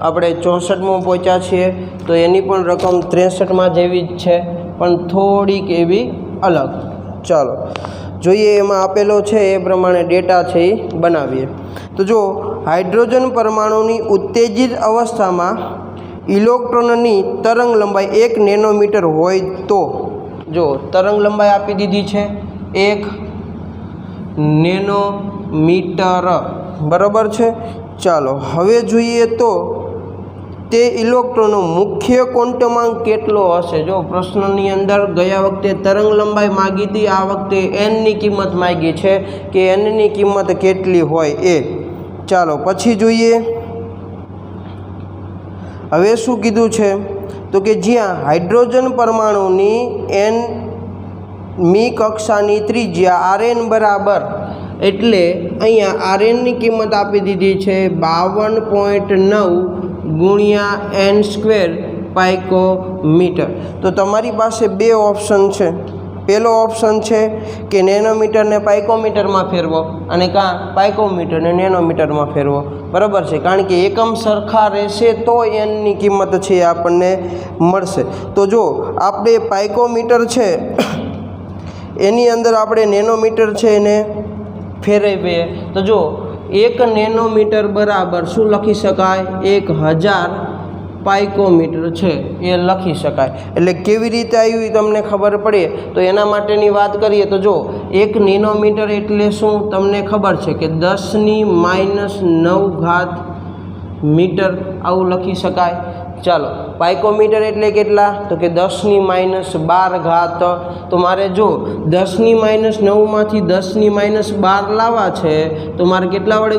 Speaker 1: આપણે 64માં પહોંચ્યા છીએ. તો એની પણ રકમ 63માં જેવી જ છે, પણ થોડીક એવી અલગ. ચાલો જોઈએ એમાં આપેલો છે એ પ્રમાણે ડેટા છે એ બનાવીએ. તો જો હાઇડ્રોજન પરમાણુની ઉત્તેજિત અવસ્થામાં ઇલેક્ટ્રોનની તરંગ લંબાઈ 1 નેનોમીટર હોય તો, જો તરંગ લંબાઈ આપી દીધી છે 1 નેનોમીટર, બરાબર છે. ચાલો હવે જોઈએ તો તે ઇલેક્ટ્રોનનો મુખ્ય ક્વોન્ટમાંક કેટલો હશે? જો પ્રશ્નની અંદર ગયા વખતે તરંગ લંબાઈ માગી હતી, આ વખતે એનની કિંમત માગી છે કે એનની કિંમત કેટલી હોય એ. ચાલો પછી જોઈએ હવે શું કીધું છે. તો કે જ્યાં હાઇડ્રોજન પરમાણુની એન મી કક્ષાની ત્રિજ્યા Rn બરાબર, એટલે અહીંયા Rnની કિંમત આપી દીધી છે 52.9 ગુણ્યા n² પાઇકોમીટર. તો તમારી પાસે બે ઓપ્શન છે. પહેલો ઓપ્શન છે કે નેનોમીટરને પાઇકોમીટરમાં ફેરવો અને કાં પાઇકોમીટરને નેનોમીટરમાં ફેરવો, બરાબર છે. કારણ કે એકમ સરખા રહેશે તો એનની કિંમત છે એ આપણને મળશે. તો જો આપણે પાઇકોમીટર છે એની અંદર આપણે નેનોમીટર છે એને ફેરવીએ તો જો 1 નેનોમીટર બરાબર શું લખી શકાય? 1000 પાઇકોમીટર છે એ લખી શકાય. એટલે કેવી રીતે આવ્યું એ તમને ખબર પડે તો એના માટેની વાત કરીએ તો જો 1 નેનોમીટર એટલે શું તમને ખબર છે કે 10⁻9 મીટર આવું લખી શકાય. ચાલો પાઇકોમીટર એટલે કેટલા? તો કે 10⁻12. તો મારે જો 10⁻9માંથી 10⁻12 લાવવા છે તો મારે કેટલા વડે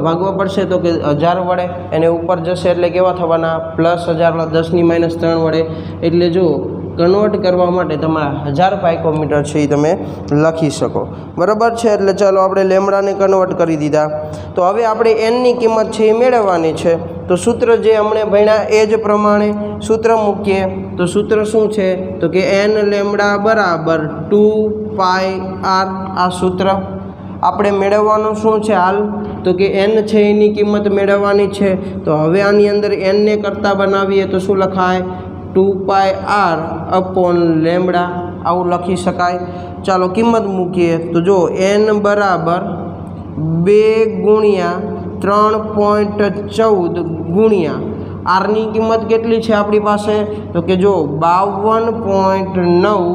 Speaker 1: ભાગવા પડશે? તો કે 1000 વડે. એને ઉપર જશે એટલે કેવા થવાના? +1000 10⁻3 વડે. એટલે જો કન્વર્ટ કરવા માટે તમારે 1000 પાઇકોમીટર છે એ તમે લખી શકો, બરાબર છે. એટલે ચાલો આપણે લેમડાને કન્વર્ટ કરી દીધા. તો હવે આપણે એનની કિંમત છે એ મેળવવાની છે. તો સૂત્ર જે હમણે ભણ્યા એ જ પ્રમાણે સૂત્ર મૂકીએ. તો સૂત્ર શું છે? તો કે n લેમડા બરાબર 2πr. આ સૂત્ર આપણે મેળવવાનું શું છે હાલ? તો કે n છે એની કિંમત મેળવવાની છે. તો હવે આની અંદર nને કરતા બનાવીએ તો શું લખાય? 2πr અપોન લેમડા આવું લખી શકાય. ચાલો કિંમત મૂકીએ તો જો n બરાબર 2 ગુણ્યા 3.14 ગુણ્યા આરની કિંમત કેટલી છે આપણી પાસે? તો કે જો 52.9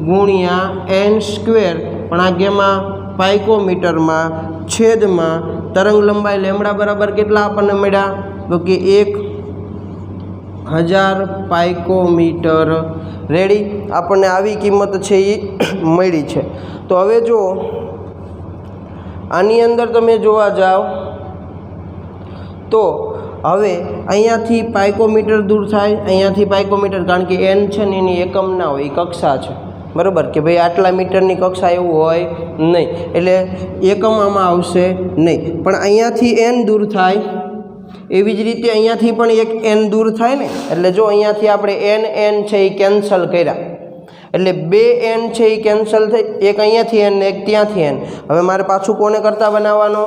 Speaker 1: ગુણ્યા n સ્ક્વેર, પણ આ કેમાં? પાઇકોમીટરમાં, છેદમાં તરંગ લંબાઈ લેમડા બરાબર કેટલા આપણને મળ્યા? તો કે 1000 પાઇકોમીટર. રેડી? આપણને આવી કિંમત છે એ મળી છે. તો હવે જો આની અંદર તમે જોવા જાઓ તો હવે અહીંયાથી પાઇકોમીટર દૂર થાય, અહીંયાથી પાઇકોમીટર, કારણ કે n છે ને એની એકમ ના હોય, એ કક્ષા છે, બરાબર? કે ભાઈ આટલા મીટરની કક્ષા એવું હોય નહીં, એટલે એકમ આમાં આવશે નહીં. પણ અહીંયાથી n દૂર થાય, એવી જ રીતે અહીંયાથી પણ એક n દૂર થાય ને, એટલે જો અહીંયાથી આપણે n છે એ કેન્સલ કર્યા, એટલે 2 n છે એ કેન્સલ થઈ, એક અહીંયાથી n ને એક ત્યાંથી n. હવે મારે પાછું કોને કરતા બનાવવાનો?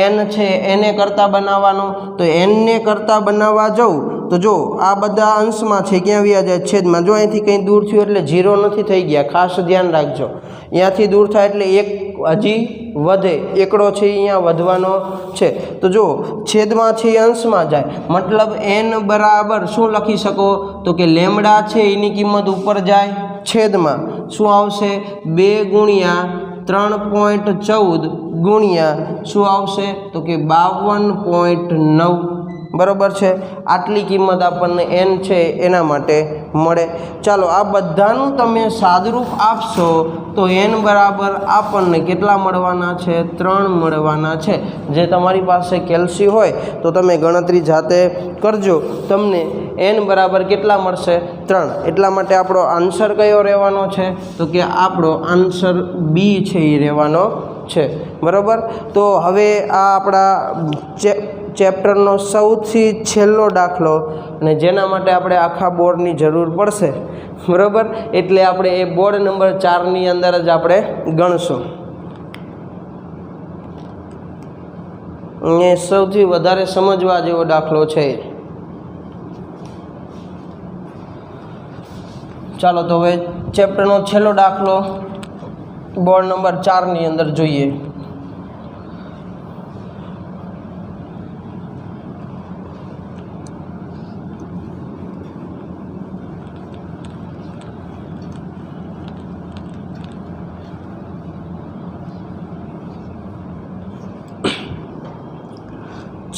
Speaker 1: n છે એને કરતા બનાવવાનો. તો n ને કરતા બનાવવા જાઉં તો જો આ બધા અંશમાં છે, ક્યાં વ્યા જાય? છેદમાં. જો અહીંથી કંઈ દૂર થયું એટલે 0 નથી થઈ ગયા, ખાસ ધ્યાન રાખજો. અહીંયાથી દૂર થાય એટલે એક હજી વધે, એકડો છે એ અહીંયા વધવાનો છે. તો જો છેદમાંથી અંશમાં જાય, મતલબ n બરાબર શું લખી શકો? તો કે લેમડા છે એની કિંમત ઉપર જાય, છેદમાં શું આવશે? 2 ગુણ્યા 3.14 ગુણ્યા શું આવશે? તો કે 52.9. બરાબર છે? આટલી કિંમત આપણને n છે એના માટે મળે. ચાલો આ બધાનું તમે સાદરૂપ આપશો તો n બરાબર આપણને કેટલા મળવાના છે? 3 મળવાના છે. જે તમારી પાસે કેલ્સી હોય તો તમે ગણતરી જાતે કરજો, તમને n બરાબર કેટલા મળશે? 3. એટલા માટે આપણો આન્સર કયો રહેવાનો છે? તો કે આપણો આન્સર બી છે એ રહેવાનો છે. બરાબર? તો હવે આ આપણા ચેપ્ટરનો સૌથી છેલ્લો દાખલો, અને જેના માટે આપણે આખા બોર્ડની જરૂર પડશે, બરાબર? એટલે આપણે એ બોર્ડ નંબર 4ની અંદર જ આપણે ગણશું. એ સૌથી વધારે સમજવા જેવો દાખલો છે. ચાલો તો હવે ચેપ્ટરનો છેલ્લો દાખલો બોર્ડ નંબર 4ની અંદર જોઈએ.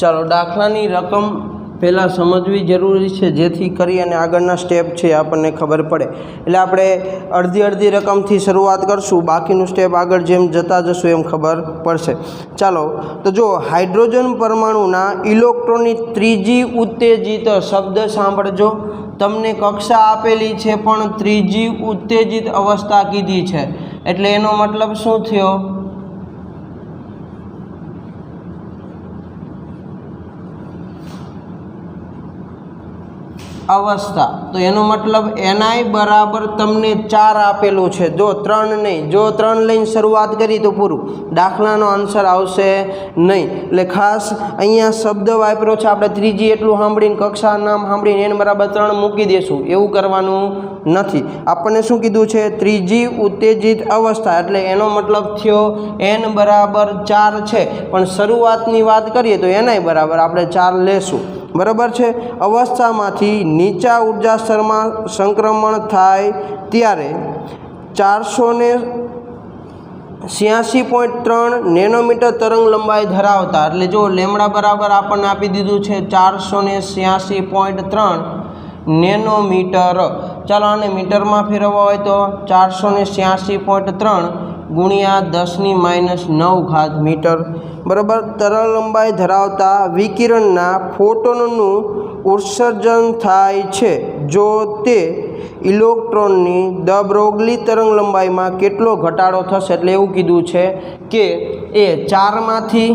Speaker 1: ચાલો દાખલાની રકમ પહેલાં સમજવી જરૂરી છે, જેથી કરી અને આગળના સ્ટેપ છે આપણને ખબર પડે. એટલે આપણે અડધી રકમથી શરૂઆત કરશું, બાકીનું સ્ટેપ આગળ જેમ જતા જશું એમ ખબર પડશે. ચાલો તો જો હાઇડ્રોજન પરમાણુના ઇલેક્ટ્રોનની ત્રીજી ઉત્તેજિત શબ્દ સાંભળજો. તમને કક્ષા આપેલી છે પણ ત્રીજી ઉત્તેજિત અવસ્થા કીધી છે, એટલે એનો મતલબ શું થયો? અવસ્થા. તો એનો મતલબ ni બરાબર તમને 4 આપેલું છે, જો 3 નહીં. જો 3 લઈને શરૂઆત કરી તો પૂરું, દાખલાનો આન્સર આવશે નહીં. એટલે ખાસ અહીંયા શબ્દ વાપર્યો છે આપણે ત્રીજી, એટલું સાંભળીને કક્ષા નામ સાંભળીને n બરાબર 3 મૂકી દેશું, એવું કરવાનું નથી. આપણને શું કીધું છે? ત્રીજી ઉત્તેજિત અવસ્થા, એટલે એનો મતલબ થયો n બરાબર 4 છે, પણ શરૂઆતની વાત કરીએ તો ni બરાબર આપણે 4 લેશું. બરાબર છે? અવસ્થામાંથી નીચા ઉર્જા સ્તરમાં સંક્રમણ થાય ત્યારે 486.3 નેનોમીટર તરંગ લંબાઈ ધરાવતા, એટલે જો લેમડા બરાબર આપણને આપી દીધું છે 486.3 નેનોમીટર. ચાલો આને મીટરમાં ફેરવવા હોય તો 486.3 ગુણ્યા 10⁻⁹ મીટર. બરાબર? તરંગ લંબાઈ ધરાવતા વિકિરણના ફોટોનનું ઉત્સર્જન થાય છે જો તે ઇલેક્ટ્રોનની દ બ્રોગલી તરંગ લંબાઈમાં કેટલો ઘટાડો થશે. એટલે એવું કીધું છે કે એ 4માંથી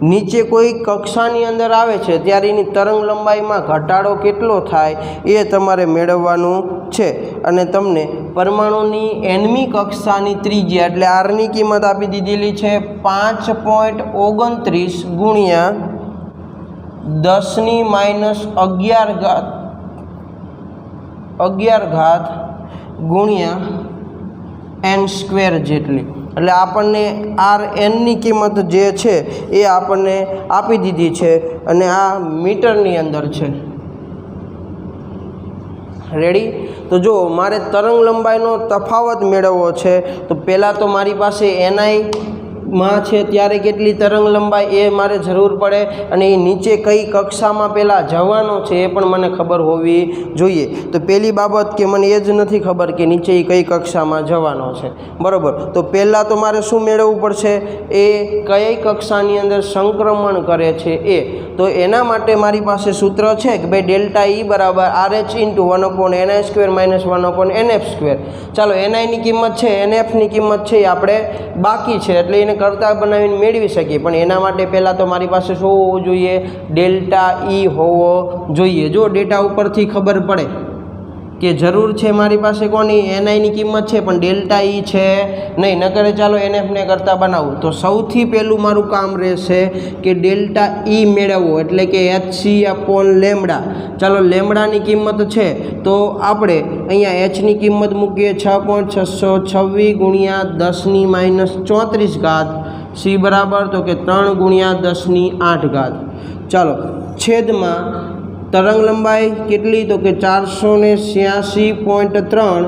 Speaker 1: નીચે કોઈ કક્ષાની અંદર આવે છે ત્યારે એની તરંગ લંબાઈમાં ઘટાડો કેટલો થાય એ તમારે મેળવવાનું છે. અને તમને પરમાણુની nમી કક્ષાની ત્રિજ્યા એટલે આરની કિંમત આપી દીધેલી છે 5.29 ગુણ્યા 10⁻11 ગુણ્યા n² જેટલી. એટલે આપણને RNની કિંમત જે છે એ આપણને આપી દીધી છે અને આ મીટરની અંદર છે. રેડી? તો જો મારે તરંગ લંબાઈનો તફાવત મેળવવો છે તો પહેલાં તો મારી પાસે NI માં છે ત્યારે કેટલી તરંગ લંબાઈ એ મારે જરૂર પડે અને એ નીચે કઈ કક્ષામાં પહેલાં જવાનો છે એ પણ મને ખબર હોવી જોઈએ. તો પહેલી બાબત કે મને એ જ નથી ખબર કે નીચે એ કઈ કક્ષામાં જવાનો છે. બરાબર, તો પહેલાં તો મારે શું મેળવવું પડશે? એ કઈ કક્ષાની અંદર સંક્રમણ કરે છે એ. તો એના માટે મારી પાસે સૂત્ર છે કે ભાઈ ડેલ્ટા E બરાબર RH into 1/ni² minus 1/nf². ચાલો NIની કિંમત છે, NFની કિંમત છે એ આપણે બાકી છે એટલે એને કરતા બનાવીને મેળવી શકીએ, પણ એના માટે પહેલાં તો મારી પાસે શું હોવું જોઈએ? ડેલ્ટા E હોવો જોઈએ. જો ડેટા ઉપરથી ખબર પડે કે જરૂર છે મારી પાસે કોની? NIની કિંમત છે પણ ડેલ્ટા E છે નહીં. ન કરે ચાલો NFને કરતાં બનાવું તો સૌથી પહેલું મારું કામ રહેશે કે ડેલ્ટા E મેળવવો એટલે કે HC/લેમ્બડા. ચાલો લેમ્બડાની કિંમત છે તો આપણે અહીંયા Hની કિંમત મૂકીએ 6.626 ગુણ્યા 10⁻34. C બરાબર તો કે 3 ગુણ્યા 10⁸. ચાલો છેદમાં તરંગ લંબાઈ કેટલી? તો કે 486.3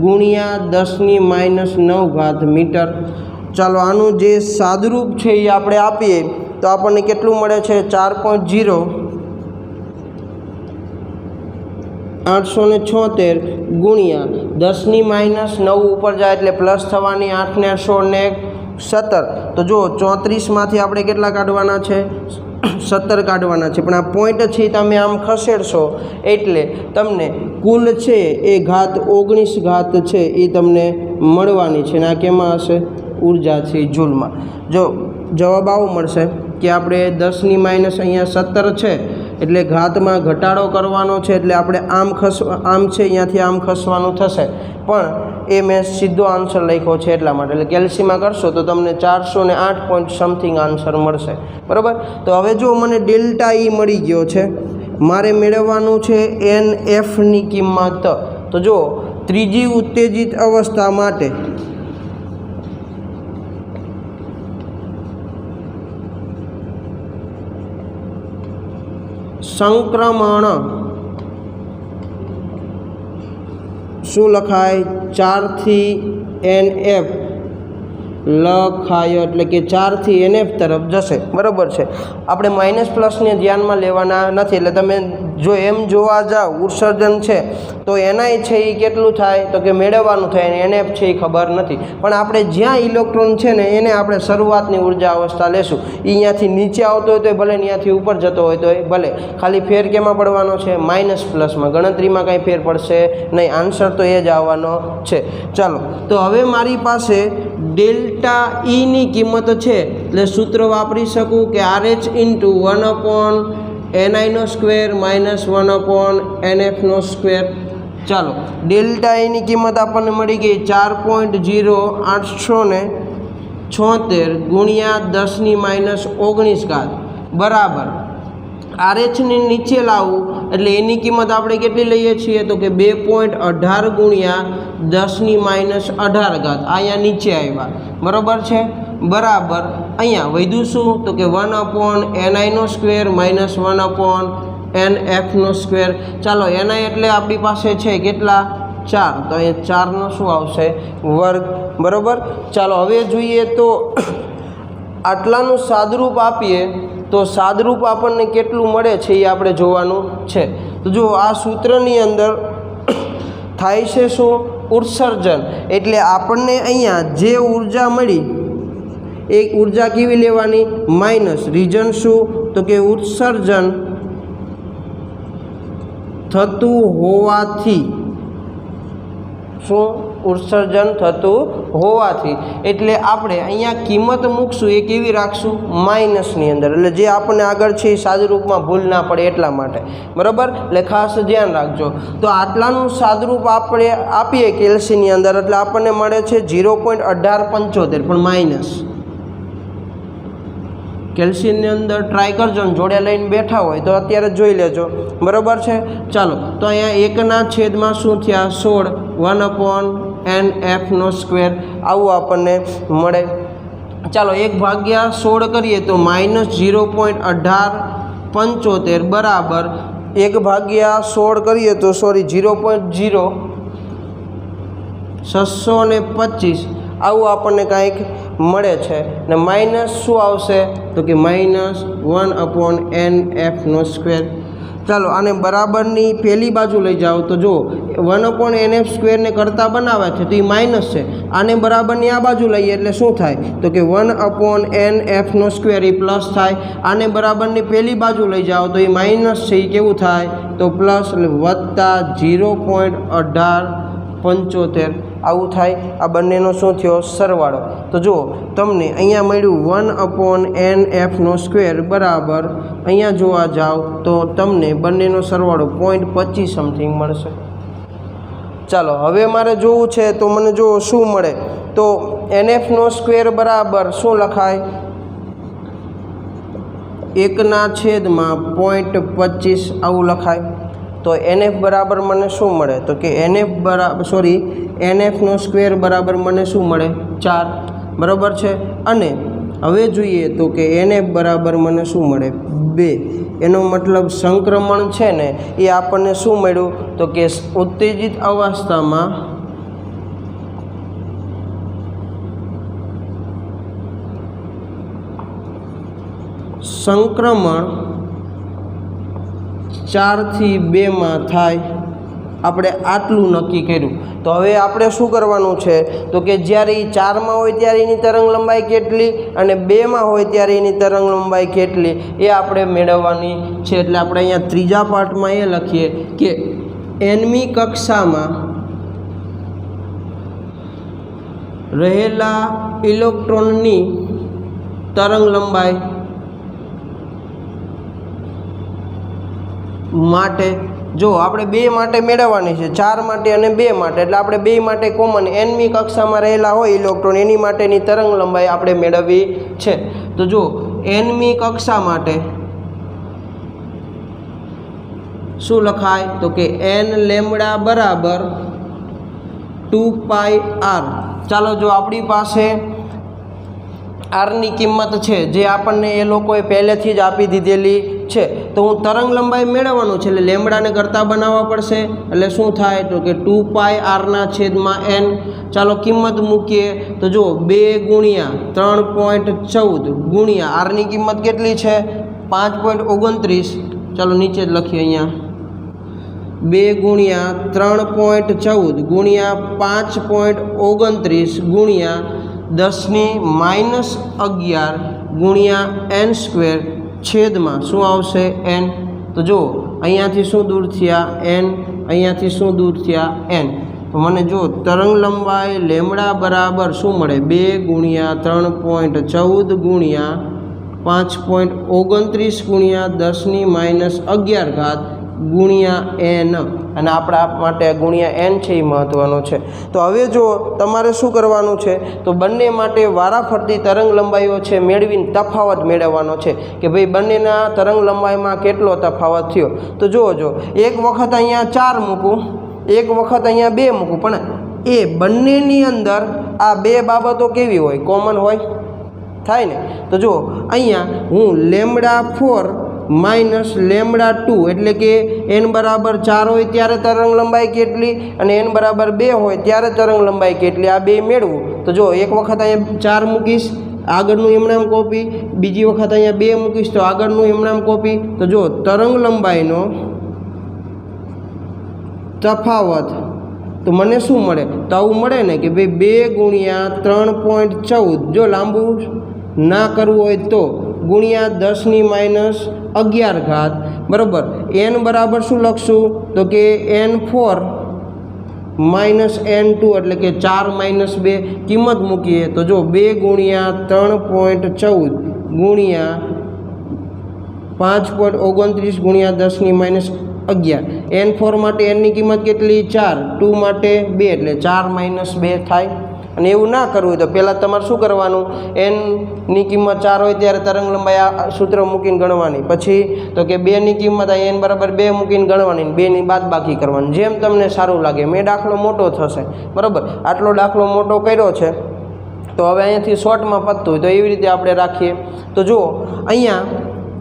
Speaker 1: ગુણ્યા 10⁻9 મીટર. ચાલો આનું જે સાદુરૂપ છે એ આપણે આપીએ તો આપણને કેટલું મળે છે? 4.0876 ગુણ્યા 10⁻9 ઉપર જાય એટલે પ્લસ થવાની 8 ને 16 ને 17. તો જો 34માંથી આપણે કેટલા કાઢવાના છે? 17 કાઢવાના છે, પણ આ પોઈન્ટ છે તમે આમ ખસેડશો એટલે તમને કુલ છે એ ઘાત 19 ઘાત છે એ તમને મળવાની છે. અને આ કેમાં હશે? ઉર્જા છે જૂલમાં. જો જવાબ આવો મળશે કે આપણે 10 અહીંયા 17 છે એટલે ઘાતમાં ઘટાડો કરવાનો છે એટલે આપણે આમ છે અહીંયાથી આમ ખસવાનું થશે, પણ એ મેં સીધો આન્સર લખ્યો છે એટલા માટે. એટલે કેલ્સીમાં કરશો તો તમને 408 પોઈન્ટ સમથિંગ આન્સર મળશે. બરાબર, તો હવે જો મને ડેલ્ટા E મળી ગયો છે, મારે મેળવવાનું છે NFની કિંમત. તો જો ત્રીજી ઉત્તેજિત અવસ્થા માટે સંક્રમણ શું લખાય? 4 થી NF લખાય એટલે કે 4 થી NF તરફ જશે. બરાબર છે, આપણે માઇનસ પ્લસને ધ્યાનમાં લેવાના નથી. એટલે તમે જો એમ જોવા જાઓ ઉત્સર્જન છે તો NI છે એ કેટલું થાય? તો કે મેળવવાનું થાય અને NF છે એ ખબર નથી. પણ આપણે જ્યાં ઇલેક્ટ્રોન છે ને એને આપણે શરૂઆતની ઉર્જા અવસ્થા લેશું. એ અહીંયાથી નીચે આવતો હોય તો ભલે, અહીંયાથી ઉપર જતો હોય તો ભલે, ખાલી ફેર કેમાં પડવાનો છે? માઇનસ પ્લસમાં. ગણતરીમાં કાંઈ ફેર પડશે નહીં, આન્સર તો એ જ આવવાનો છે. ચાલો, તો હવે મારી પાસે ડેલ્ટા Eની કિંમત છે એટલે સૂત્ર વાપરી શકું કે RH into 1/ni² minus 1/nf². ચાલો ડેલ્ટા Eની કિંમત આપણને મળી ગઈ 4.0876 ગુણ્યા 10⁻19 બરાબર. RH ને નીચે લાવવું એટલે એની કિંમત આપણે કેટલી લઈએ છીએ? તો કે 2.18 ગુણ્યા 10⁻18. અહીંયા નીચે આવ્યા. બરાબર છે, બરાબર. અહીંયા વધ્યું શું? તો કે 1/ni² માઇનસ 1/nf². ચાલો NI એટલે આપણી પાસે છે કેટલા? 4. તો એ 4નો શું આવશે? વર્ગ. બરાબર. ચાલો હવે જોઈએ તો આટલાનું સાદરૂપ આપીએ તો સાદરૂપ આપણને કેટલું મળે છે એ આપણે જોવાનું છે. તો જો આ સૂત્રની અંદર થાય છે શું? ઉત્સર્જન. એટલે આપણને અહીંયા જે ઉર્જા મળી એ ઉર્જા કેવી લેવાની? માઇનસ. રીઝન શું? તો કે ઉત્સર્જન થતું હોવાથી. શું? ઉત્સર્જન થતું હોવાથી. એટલે આપણે અહીંયા કિંમત મૂકશું એ કેવી રાખશું? માઇનસની અંદર. એટલે જે આપણને આગળ છે એ સાદુરૂપમાં ભૂલ ના પડે એટલા માટે. બરાબર, એટલે ખાસ ધ્યાન રાખજો. તો આટલાનું સાદુરૂપ આપણે આપીએ કેલ્સીની અંદર એટલે આપણને મળે છે 0.1875, પણ માઇનસ. કેલ્સીની અંદર ટ્રાય કરજો ને જોડે લઈને બેઠા હોય તો અત્યારે જોઈ લેજો. બરાબર છે. ચાલો, તો અહીંયા 1/16 શું થયા? 16. 1/9 1/n(f)² આવું આપણને મળે। ચાલો 1/16 કરીએ તો -0.1875 બરાબર 1/16 કરીએ તો 0.0625 આવું આપણને કાંઈક મળે છે ને માઇનસ શું આવશે તો કે -1/n(f)²। ચાલો આને બરાબરની પહેલી બાજુ લઈ જાઓ તો જો 1/n(f)² ને કરતા બનાવે છે તો એ માઇનસ છે, આને બરાબરની આ બાજુ લઈએ એટલે શું થાય તો કે 1/n(f)² એ પ્લસ થાય, આને બરાબરની પહેલી બાજુ લઈ જાઓ તો એ માઇનસ છે એ કેવું થાય તો પ્લસ એટલે વત્તા 0.1875 આવું થાય। આ બંનેનો શું થયો સરવાળો। તો જુઓ તમને અહીંયા મળ્યું 1/n(f)² બરાબર અહીંયા જોવા જાઓ તો તમને બંનેનો સરવાળો 0.25 સમથિંગ મળશે। ચાલો હવે મારે જોવું છે તો મને જો શું મળે તો nf² બરાબર શું લખાય 1/0.25 આવું લખાય। તો nf બરાબર મને શું મળે તો કે nf² બરાબર મને શું મળે 4 બરાબર છે। અને હવે જોઈએ તો કે nf બરાબર મને શું મળે 2, એનો મતલબ સંક્રમણ છે ને એ આપણને શું મળ્યું તો કે ઉત્તેજિત અવસ્થામાં સંક્રમણ 4 થી 2 માં થાય, આપણે આટલું નક્કી કર્યું। તો હવે આપણે શું કરવાનું છે તો કે જ્યારે એ 4 માં હોય ત્યારે એની તરંગ લંબાઈ કેટલી અને 2 માં હોય ત્યારે એની તરંગ લંબાઈ કેટલી એ આપણે મેળવવાની છે। એટલે આપણે અહીંયા ત્રીજા પાર્ટમાં એ લખીએ કે nમી કક્ષામાં રહેલા ઇલેક્ટ્રોનની તરંગ લંબાઈ માટે જો આપણે 2 માટે મેળવવાની છે, 4 માટે અને 2 માટે, એટલે આપણે 2 માટે કોમન nમી કક્ષામાં રહેલા હોય ઇલેક્ટ્રોન એની માટેની તરંગ લંબાઈ આપણે મેળવવી છે। તો જો nમી કક્ષા માટે શું લખાય તો કે n બરાબર 2πr। ચાલો જો આપણી પાસે આરની કિંમત છે જે આપણને એ લોકોએ પહેલેથી જ આપી દીધેલી છે, તો હું તરંગ લંબાઈ મેળવવાનું છે એટલે લેમડાને કરતા બનાવવા પડશે, એટલે શું થાય તો કે 2πr/n। ચાલો કિંમત મૂકીએ તો જો 2 × 3.14 ગુણ્યા આરની કિંમત કેટલી છે 5.29, ચાલો નીચે જ લખીએ અહીંયા 2 × 3.14 ગુણ્યા 5.29 ગુણ્યા 10⁻11 ગુણ્યા n² છેદમાં શું આવશે n। તો જો અહીંયાથી શું દૂર થયા n, અહીંયાથી શું દૂર થયા n। તો મને જો તરંગ લંબાઈ લેમડા બરાબર શું મળે 2 × 3.14 ગુણ્યા 5.29 ગુણ્યા 10⁻11 ગુણ્યા n, અને આપણા માટે ગુણ્યા n છે એ મહત્ત્વનો છે। તો હવે જો તમારે શું કરવાનું છે તો બંને માટે વારાફરતી તરંગ લંબાઈઓ છે મેળવીને તફાવત મેળવવાનો છે કે ભાઈ બંનેના તરંગ લંબાઈમાં કેટલો તફાવત થયો। તો જો એક વખત અહીંયા 4 મૂકું, એક વખત અહીંયા 2 મૂકું, પણ એ બંનેની અંદર આ 2 બાબતો કેવી હોય કોમન હોય થાય ને। તો જો અહીંયા હું λ4 -λ2 એટલે કે n બરાબર 4 હોય ત્યારે તરંગ લંબાઈ કેટલી અને n બરાબર 2 હોય ત્યારે તરંગ લંબાઈ કેટલી આ બે મેળવું। તો જો એક વખત અહીંયા 4 મૂકીશ આગળનું એમનામ કોપી, બીજી વખત અહીંયા 2 મૂકીશ તો આગળનું એમનામ કોપી। તો જો તરંગ લંબાઈનો તફાવત તો મને શું મળે તો આવું મળે ને કે ભાઈ 2 × 3.14 જો લાંબુ ના કરવું હોય તો ગુણ્યા 10⁻11 બરાબર n બરાબર શું લખશું તો કે n4 -n2 એટલે કે 4 - 2 કિંમત મૂકીએ તો જો 2 × 3.14 ગુણ્યા 5.29 ગુણ્યા 10⁻11 n4 માટે n ની કિંમત કેટલી 4, 2 માટે 2 એટલે 4 - 2 થાય। અને એવું ના કરવું હોય તો પહેલાં તમારે શું કરવાનું, એનની કિંમત 4 હોય ત્યારે તરંગ લંબાઈ આ સૂત્ર મૂકીને ગણવાની, પછી તો કે 2ની કિંમત આ n બરાબર 2 મૂકીને ગણવાની, 2ની બાદબાકી કરવાની, જેમ તમને સારું લાગે. મેં દાખલો મોટો થશે, બરાબર, આટલો દાખલો મોટો કર્યો છે તો હવે અહીંયાથી શોર્ટમાં પતતું હોય તો એવી રીતે આપણે રાખીએ. તો જુઓ અહીંયા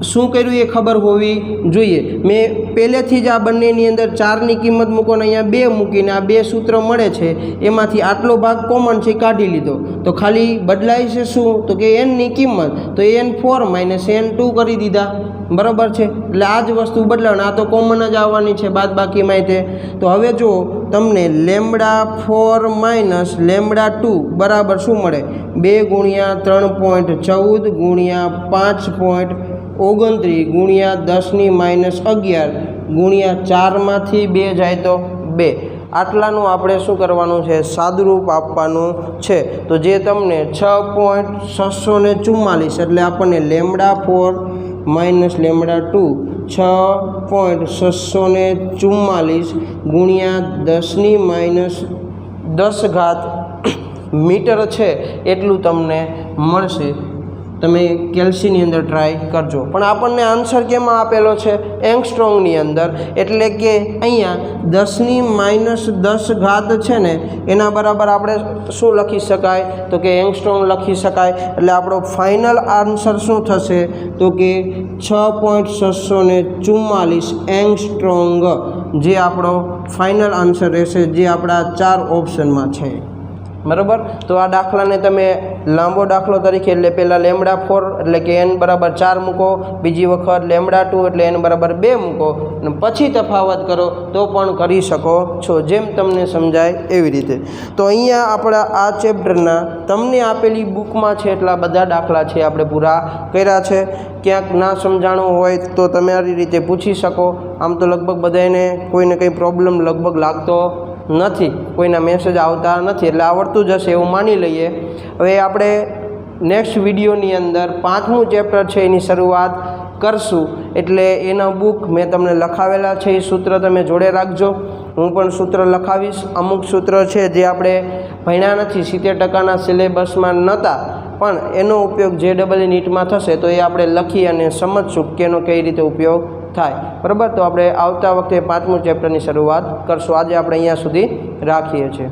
Speaker 1: શું કર્યું એ ખબર હોવી જોઈએ. મેં પહેલેથી જ આ બંનેની અંદર 4ની કિંમત મૂકો ને અહીંયા 2 મૂકીને આ 2 સૂત્ર મળે છે એમાંથી આટલો ભાગ કોમન છે કાઢી લીધો, તો ખાલી બદલાય છે શું, તો કે nની કિંમત, તો n4 - n2 કરી દીધા, બરાબર છે. એટલે આ જ વસ્તુ બદલાણ, આ તો કોમન જ આવવાની છે બાદબાકીમાં તે. તો હવે જો તમને λ4 - λ2 બરાબર શું મળે, 2 × 3.14 × 5.29 ગુણ્યા 10⁻11 ગુણ્યા 4માંથી 2 જાય તો 2. આટલાનું આપણે શું કરવાનું છે, સાદુરૂપ આપવાનું છે. તો જે તમને 6.644 એટલે આપણને λ4 - λ2 6.644 ગુણ્યા 10⁻10 મીટર છે એટલું તમને મળશે. તમે કેલ્સીની અંદર ટ્રાય કરજો. પણ આપણને આન્સર કેમાં આપેલો છે, એંગસ્ટ્રોંગની અંદર, એટલે કે અહીંયા 10⁻10 છે ને એના બરાબર આપણે શું લખી શકાય, તો કે એંગસ્ટ્રોંગ લખી શકાય. એટલે આપણો ફાઇનલ આન્સર શું થશે, તો કે 6.644 એંગસ્ટ્રોંગ જે આપણો ફાઇનલ આન્સર રહેશે, જે આપણા 4 ઓપ્શનમાં છે, બરાબર. તો આ દાખલાને તમે લાંબો દાખલો તરીકે, એટલે પહેલાં λ4 એટલે કે n બરાબર 4 મૂકો, બીજી વખત λ2 એટલે n બરાબર 2 મૂકો, અને પછી તફાવત કરો તો પણ કરી શકો છો, જેમ તમને સમજાય એવી રીતે. તો અહીંયા આપણા આ ચેપ્ટરના તમને આપેલી બુકમાં છે એટલા બધા દાખલા છે આપણે પૂરા કર્યા છે. ક્યાંક ના સમજાણું હોય તો તમે આ રીતે પૂછી શકો. આમ તો લગભગ બધાને કોઈને કંઈ પ્રોબ્લેમ લગભગ લાગતો નથી, કોઈના મેસેજ આવતા નથી, એટલે આવડતું જ હશે એવું માની લઈએ. હવે આપણે નેક્સ્ટ વિડીયોની અંદર 5મું ચેપ્ટર છે એની શરૂઆત કરશું. એટલે એના બુક મેં તમને લખાવેલા છે, એ સૂત્ર તમે જોડે રાખજો. હું પણ સૂત્ર લખાવીશ. અમુક સૂત્ર છે જે આપણે ભણ્યા નથી, 70% સિલેબસમાં નહોતા, પણ એનો ઉપયોગ જે ડબલ નીટમાં થશે તો એ આપણે લખી અને સમજશું કે એનો કઈ રીતે ઉપયોગ થાય, બરાબર. તો આપણે આવતા વખતે 5મું ચેપ્ટરની શરૂઆત કરશું. આજે આપણે અહીંયા સુધી રાખીએ છીએ.